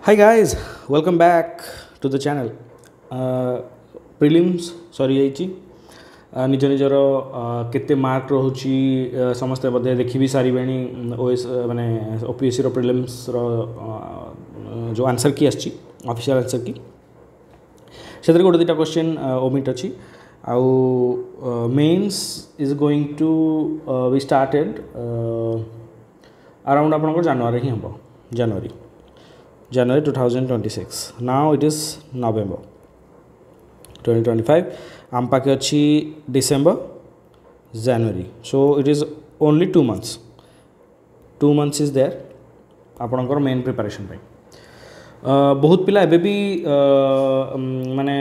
Hi guys, welcome back to the channel. Prelims सरी जाइए निज निजर केते मार्क रोची समस्ते बोधे देखी भी सारे ओएस माने ओपीएससी रो प्रिलिम्स रो जो आंसर की आछि ऑफिशियल आंसर की से गोटे दुटा क्वेश्चन ओमिट अच्छी आउ mains is going to be started around आपन जनवरी ही हम January 2026. Now it is November 2025. आम पाखे अच्छी December, January. So it is only 2 months. 2 months is there. आपनकर मेन प्रिपरेशन पे बहुत पिला एबे भी माने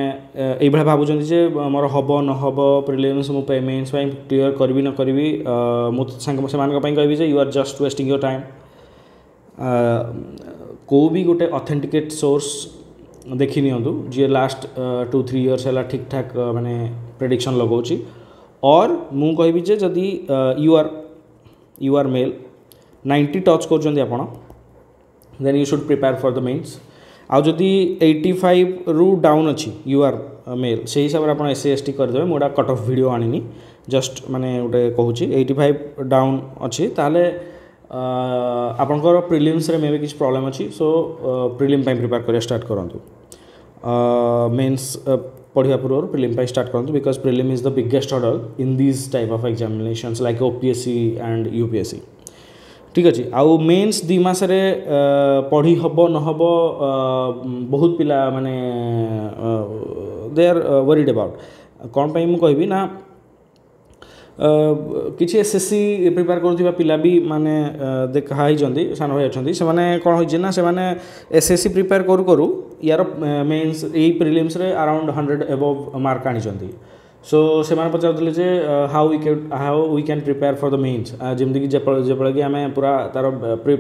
एई भला भाबुचंती जे मोर हबो न हबो प्रिलिम्स मु पे मेंस पे क्लियर करबी न करबी मु संग से मान पई कहबी जे you are just wasting your time को भी गोटे ऑथेंटिकेट सोर्स देखी नियंतु जी लास्ट 2-3 इयर्स है ठीक ठाक माने प्रेडिक्शन लगाऊँ और मु कहबी जे जदि यू आर मेल 90 टच कर then you should prepare for the mains आउ जदि 85 रु डाउन अच्छी यू आर मेल से हिसाब से आप SC ST करदे मुझे कट ऑफ वीडियो आनी जस्ट माने गोटे कहूँ 85 डाउन अच्छी ताले आपनकर प्रिलिम्स रे मे भी किछ प्रॉब्लम अच्छी सो प्रिलिम पे प्रिपेयर करिया स्टार्ट करंतु मेंस पढ़िया पूर्व प्रिलिम पे स्टार्ट करंतु because prelim is the biggest hurdle in this type of examinations like OPSC and UPSC ठीक अच्छे आउ मेन्स 2 मास रे पढ़ी हबो न हबो बहुत पिला माने दे आर वरीड अबाउट कौन पे मु कहबी ना किसी SSC प्रिपेयर करुवा पिला भी माने देखाई सान भाई अच्छा से मैंने कौन होना से मैंने SSC प्रिपेयर करू करू यार मेन्स यही प्रिलिम्स रे अराउंड 100 एबव मार्क आनी सो से पचारे जे how we can prepare for the mains जमीक जब कि आम पूरा तार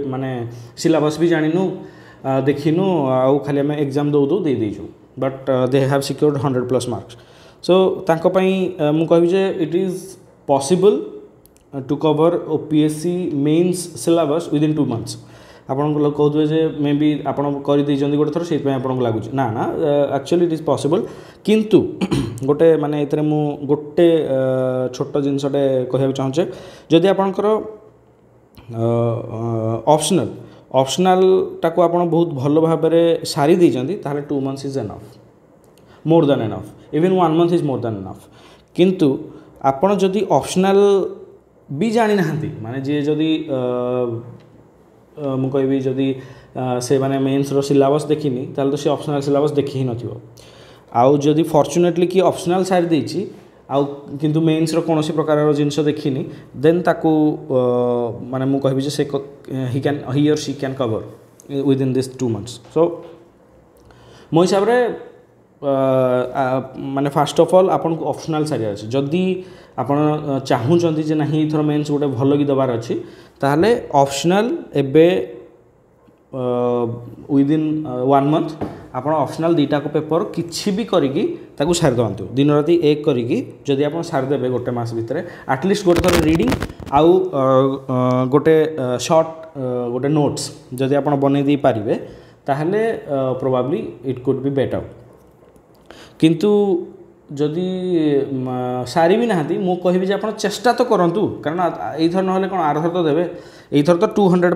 माने सिलेबस भी जानू देखिनु आउ खाली आम एग्जाम दौ दे देचु but they have secured 100+ marks so मु कहबी जे it is possible to cover OPSC mains syllabus within 2 months आपन लोग कहते जे मे बी आपन कर दी गोटे थर से आपन लगुच ना ना एक्चुअली इट इज पॉसिबल किंतु गोटे माने इतरे मु गोटे छोट जिनसटे कहया चाहूचे जदि आपनकर ऑप्शनल टाको आपन बहुत भल भाव में सारी देइचंती ताले 2 months is enough more than enough even 1 month is more than enough किंतु आपण जदि ऑप्शनल भी जानी नाहंती माने जे जदि मु कहबी जदि से माने मेंस रो सिलेबस देखिनी ताल तो से ऑप्शनल सिलेबस देखि ही नथिबो आउ जदि फॉर्चुनेटली कि ऑप्शनल साइड देछि आउ किंतु मेंस रो कोनोसी प्रकार रो जिंस देखिनी देन ताकू माने मु कहबी जे से ही और she can cover with in this 2 months सो मो हिसाब रे माने फास्ट ऑफ ऑल आपन को ऑप्शनल सारी अच्छे जदि आपन चाहूँगी जे नहीं थोड़ा मेन्स गोटे भल कि दबार अच्छी ताहले ऑप्शनल एबे विदिन 1 month आपन ऑप्शनल 2टा को पेपर किछि भी करिकी ताकू सारी दंतु दिन राति एक करिकी जदि आपन सारी देबे गोटे मास भितर एटलिस्ट गोटे थोड़ा रीडिंग आउ गोटे शॉर्ट गोटे नोट्स जदि आपन बनै दी पारिबे ताहले probably it could be better किंतु जदि सारी भी नहांती मु कहबी जे आपण चेष्टा तो करंतु कारण एई थर नहले कोन आर थर तो देबे एई थर तो 200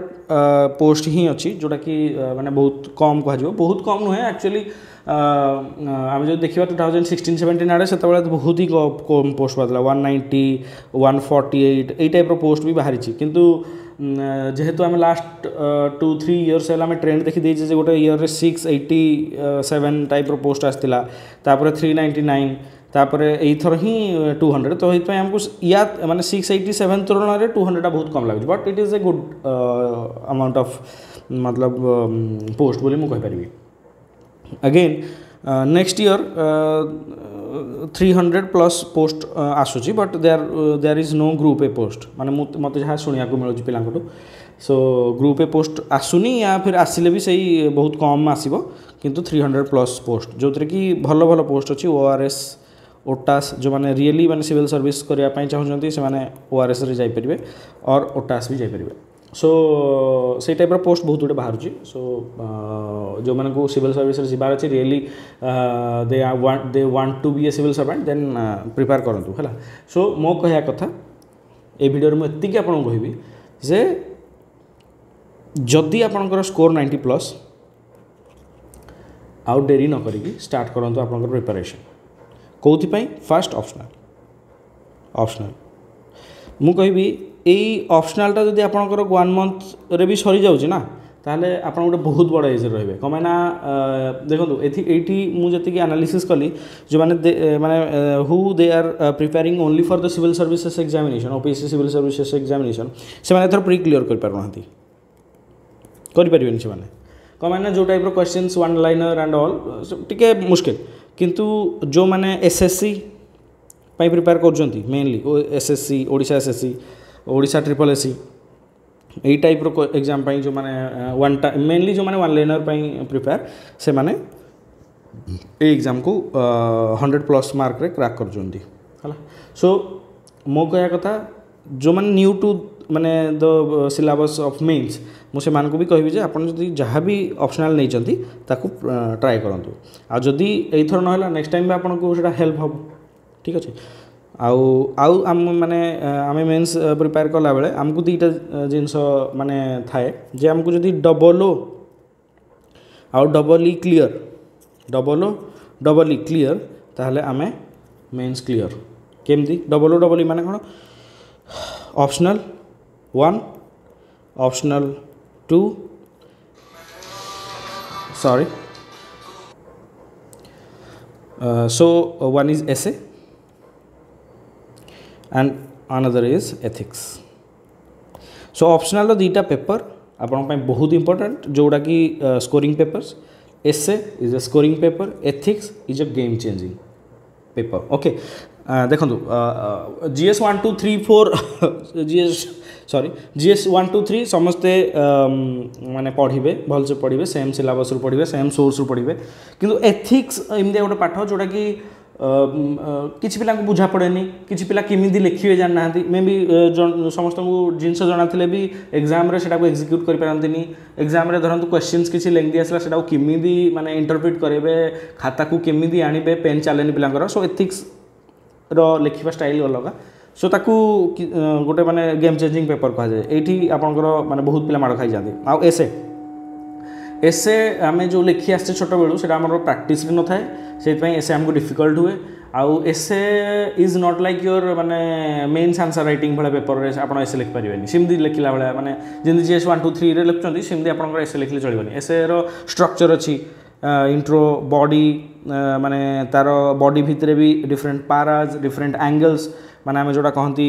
पोस्ट ही अच्छी जोटा कि माने बहुत कम कह जिवो बहुत कम नुहे एक्चुअली आम जो देखा 2016-17 आड़े से बहुत ही कम पोस्ट बाहर 190 148 यही टाइप पोस्ट भी बाहरी किंतु जेहेतु आम लास्ट 2-3 इयर्स है ट्रेंड देखी देजे गोटे इयर 687 टाइप पोस्ट आसला 399 तापर एथर ही 200 तो ये आमको या माने 687 तुलन में 200 बहुत कम लगे but it is a good amount of मतलब पोस्ट बोली मुझे कहीपरि अगेन नेक्स्ट ईयर 300+ पोस्ट आसूची but there is no group A post माने मत जहाँ शुणा मिलूँ पिलांटू सो ग्रुप ए पोस्ट आसुनी या फिर आसिले भी सही बहुत कम आसो किंतु 300+ पोस्ट जो थे कि भल भल पोस्ट अच्छी ORS ओटास जो मैंने रियली माने सिविल सर्विस करने चाहते से ORS रे जाइपर और ओटास भी जाइपर सो से टाइप पोस्ट बहुत गुटे बाहर सो जो मैंने सिविल सर्विस जीवार अच्छे really they want to be a civil servant then prepare करूँ है। सो मो कह कथा ये वीडियो मुझे आपको कहबी जे जदि आपंकर स्कोर 90+ आउ डेरी न करी स्टार्ट करूँ आपंकर प्रिपरेशन कौन फास्ट ऑप्शनल मु कहबी यही ऑप्शनलटा जब आपंकर 1 मंथ रे भी सरी जाऊँ ना ताहले आपन गोटे बहुत बड़ एज रे कम ना देखो ये मुझे एनालिसिस कली जो माने who they are preparing only for the civil services examination OPSC civil services examination से माने प्री क्लियर कर पार करें से कम ना जो type questions one liner and all टिके मुश्किल किंतु जो माने एसएससी पाई प्रिपेयर कर mainly SSC Odisha SSC Odisha triple SC यही टाइप रो एग्जाम पाई जो माने वन टाइम मेनली जो माने वन लाइनर पाई प्रिपेयर से माने ए एग्जाम को 100+ मार्क रे क्रैक कर जोंदी हला। सो मो कया कथा जो माने न्यू टू माने द सिलेबस ऑफ मेंस मुझे मान को भी कहबी जे आपन जदी जहाँ भी ऑप्शनल नहीं चंती ताकू ट्राई करंतु आ जदी एई थर न होला नेक्स्ट टाइम भी आपन को सेटा हेल्प हो ठीक अछि। आउ आम माने आमे मेंस प्रिपेयर कला बेले आमको दुईटा जिनस माने थाए जे आमको जदी डबल ओ आउ डबल ई क्लियर ताहले आमे मेंस क्लियर केमती डबल ई माने कोन optional 1 optional 2 sorry so one is essay and another is ethics. So optional रो दीटा पेपर आपन ପାଇଁ बहुत इंपोर्टेंट जोड़ा कि scoring papers essay is a scoring paper ethics is a game changing paper okay देखो GS 1 2 3 4 GS 1 2 3 समस्ते माने पढ़िबे भल से पढ़िबे सेम सिलेबस रु पढ़िबे सेम सोर्स रु पढ़िबे किंतु एथिक्स एमदे गोटे पाठ जोड़ा कि किसी पिला को बुझा पड़ेनी किसी पिला केमिदी लिखिए जान ना मे बी समस्त को जिनस जाना भी एग्जाम रे सेटा को एग्जीक्यूट कर पारंतिनी एग्जाम रे धरंतु क्वेश्चंस किसी लेंथी आसला सेटा को केमिदी माने इंटरप्रेट करेबे खाता को केमिदी आनिबे पेन चलेनी पिलांकर सो एथिक्स रो लिखिबा स्टाइल अलग सो ताकू गोटे माने गेम चेंजिंग पेपर कहा जाए एठी आपनकर माने बहुत पिला मार खाई जाते आ एसे आमे जो लिखी आसे छोट बेलू से प्राक्टिस न थाए से एसे आमको डिफिकल्ट हुए आउ essay is not like your माने मेन्स आंसर राइटिंग भाई पेपर रे आप एसे लिखि पारे सेमती लिखला भाया माने जमी GS 1 2 3 रे लिखुंट सेमती आप एसे लिखले चलबनी एसे रो स्ट्रक्चर अच्छी इंट्रो बॉडी माने तार बॉडी भितर भी डिफरेंट पाराज डिफरेंट एंगल्स माने आम जोड़ा कहती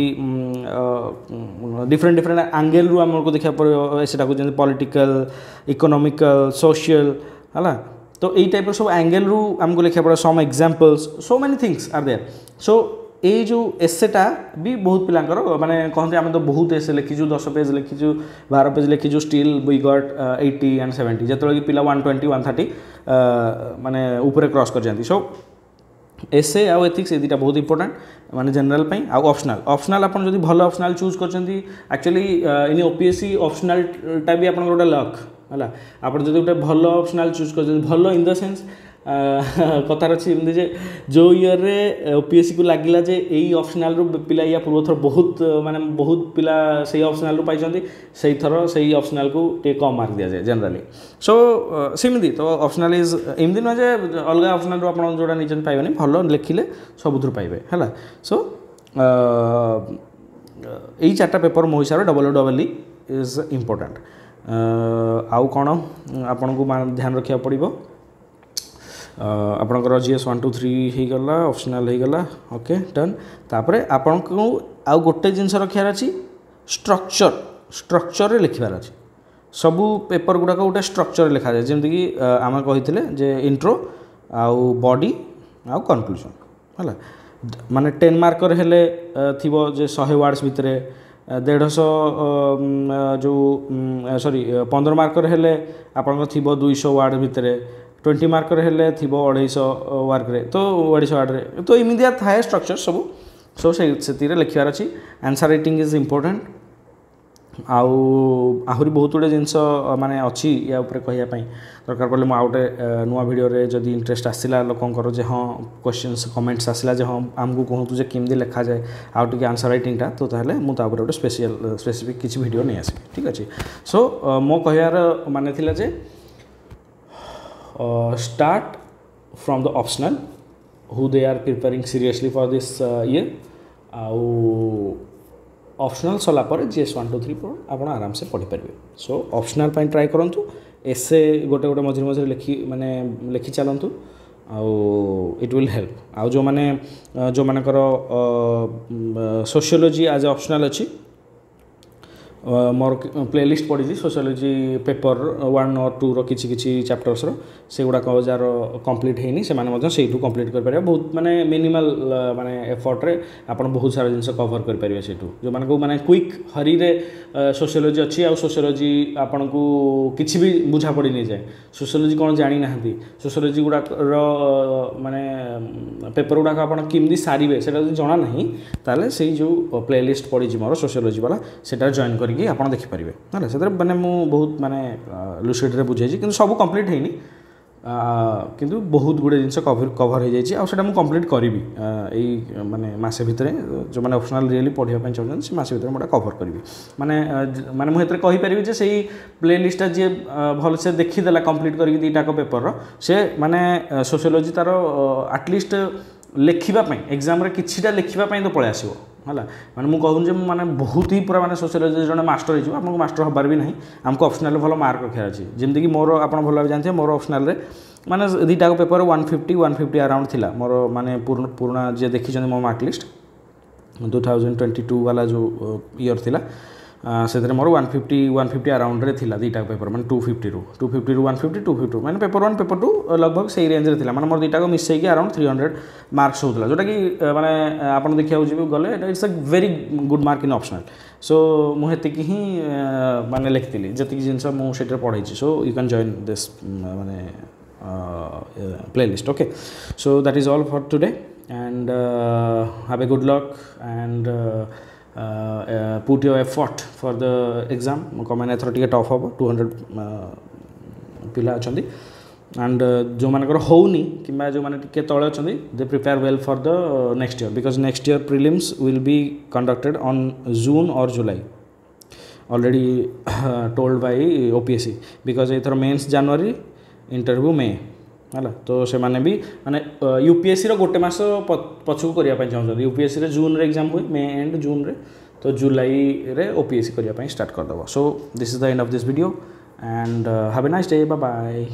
डिफरेंट एंगल रु आमको देखा पड़े सेटा को पॉलिटिकल इकोनॉमिकल सोशल है तो यही टाइप सब एंगल रु आमको लिखा पड़े some examples so many things are there सो ये जो एसेटा भी बहुत पिलांकर माने कहते आम तो बहुत एसे लिखीचु 10 पेज लिखीचु 12 पेज लिखीचु स्टिल वी गॉट 80 and 70 जो कि पिला 120 130 माने ऊपर क्रॉस कर जाती सो एसे आउ एथिक्स ये दुटा बहुत इंपोर्टेंट माने जनरल पई आउ ऑप्शनल आपन जदी भलो ऑप्शनल चूज करचंती एक्चुअली इन ओपीएससी ऑप्शनल टा भी आपन गोटे लक हला आपन जदी गोटे भलो ऑप्शनल चूज करचंती भलो इन द सेंस कथार अच्छी एमती जे जो ईयर रे ओपीएससी को लगिला जे एई ऑप्शनल रु पिला या पूर्व थर बहुत माने बहुत पिला सही ऑप्शनल रु पाइचंती सही थर सही ऑप्शनल को टे कम मार्क दिया जाए जनरली सो सेमती तो ऑप्शनल इज एमती न जे अलग ऑप्शनल रु आपन जोडा निजन पाइबेनी भलो लिखिले सबुथुर पाइबे हला सो एई चारटा पेपर मो हिसाब रे डबल इज इंपोर्टेंट आउ कोन आपन को ध्यान रखिया पड़िबो आपणकर GS 1 2 3 हो गला ऑप्शनल हो गला ओके डन तापर आपन को आउ गोटे जिनस रखार अच्छी स्ट्रक्चर लिखार अच्छी सबू पेपर गुड़ाक गोटे स्ट्रक्चर लिखा जाए जमीक कि आम कही जे इंट्रो आउ बॉडी आउ कनक्लूजन है माने 10 मार्कर हेले थिबो जे 100 वर्ड्स भितर 150 जो सॉरी 15 मार्कर हेले आपन थिबो 200 वर्ड भितर 20 मार्कर हेले थिबो 250 वर्क रे तो 250 वर्ड रे तो इमिडिया थाए स्ट्रक्चर सब सो से लिखार अच्छी आंसर राइटिंग इज इंपोर्टेंट आहरी बहुत गुड़े जिनस माने अच्छी या ऊपर कहवाई दरकार पड़े मुझे गोटे नुआ भिडियो जदि इंटरेस्ट आसला लोकंर जे हाँ क्वेश्चंस कमेंट्स आसला जे हाँ आमको कहतु जे केमती लिखा जाए आउ टे आंसर राइटिंगटा तो ताहले मुझे गोटे स्पेसिफिक किसी भिडियो नहीं आसबि ठीक अच्छे सो मो कहार माने थिला जे start from the optional who they are preparing seriously for this year आउ ऑप्शनल सरला पर जीएस 1 2 3 4 आप आराम से पढ़ी पारे सो ऑप्शनल ट्राए करूँ एसे गोटे गोटे मझे मझे लिखी माने लिखि चलतु इट विल हेल्प आउ जो माने जो मानकर सोशियोलॉजी एज ऑप्शनल अच्छी मोर प्लेलिस्ट पड़ी सोशियोलॉजी पेपर 1 और 2 रो किछि चैप्टर्स रो से गुडा जार कंप्लीट हैनी से माने से कंप्लीट कर पारे बहुत माने मिनिमल माने एफर्ट रे आपण बहुत सारा जिनस कवर कर पारे से जो माने को माने क्विक हरी रे सोशियोलॉजी अच्छी आ सोशियोलॉजी आपण को किछि भी बुझा पड़ी नहीं जाए सोशियोलॉजी कोन जानि नाहंती सोशियोलॉजी गुडा रो माने पेपर गुडा आपण किमदी सारीबे सेटा जणा नाही ताले से जो प्लेलिस्ट पड़ी मोर सोशियोलॉजी वाला सेटा जॉइन कर कि आप देखिपारे है से मैंने बहुत माने लुसीड बुझे कि सब कंप्लीट है किंतु बहुत गुड़े जिन कवर हो जाए कंप्लीट करी माने मसे भितर जो मैंने ऑप्शनल रियली पढ़ाई चाहते से मसे भितर मुझे कवर करी माने माने मुझे कहीपरि जे से प्ले लिस्टा जी भल से देखीदेला कंप्लीट कर दीटा पेपर से माने सोशियोलॉजी तार आटलिस्ट लिखापी एग्जाम किछिटा लिखापी तो पलि आसो है मैंने मुझे कहूँ मैंने बहुत ही पूरा मैंने सोशियोलॉजी जो मास्टर हो आपको मास्टर हबार भी नहीं आमको ऑप्शनल भल मार्क रखा अच्छी जमीक मोर आप भल भाव जानते मोर ऑप्शनल माने दीटा पेपर 150 अराउंड थिला मोर माने पुराना जे देखी मो मार्क लिस्ट 2022 वाला जो ईयर थिला से मोर 150 अराउंड रे थिला दीटा पेपर माने 250 रु 150 250 माने पेपर 1 पेपर 2 लगभग सही रेंज रे थिला माने मोर दीटा को मिसैकी अराउंड 300 मार्क्स होतला जोटा कि माने आपण देखिया जी गले it's a very good mark in optional so मुझे ही माने लिखिली जी जिनस मुझे पढ़ाई so you can join this माने playlist okay so that is all for today and have a good luck and put your effort for the exam मैंने एथर टे टफ हम 200 पिला अच्छा एंड जो मानकर होनी कि जो मैंने टे तले अच्छा they prepare well for the next year because next year prelims will be conducted on June और July already told by OPSC because either mains January interview May है तो से माने भी माने यूपीएससी रो गोटे मास पछू करने चाहते यूपीएससी रे जून रे एग्जाम हुए मे एंड जून रे तो जुलाई रे ओपीएससी करने स्टार्ट करदेव so this is the end of this video and have a nice day bye bye.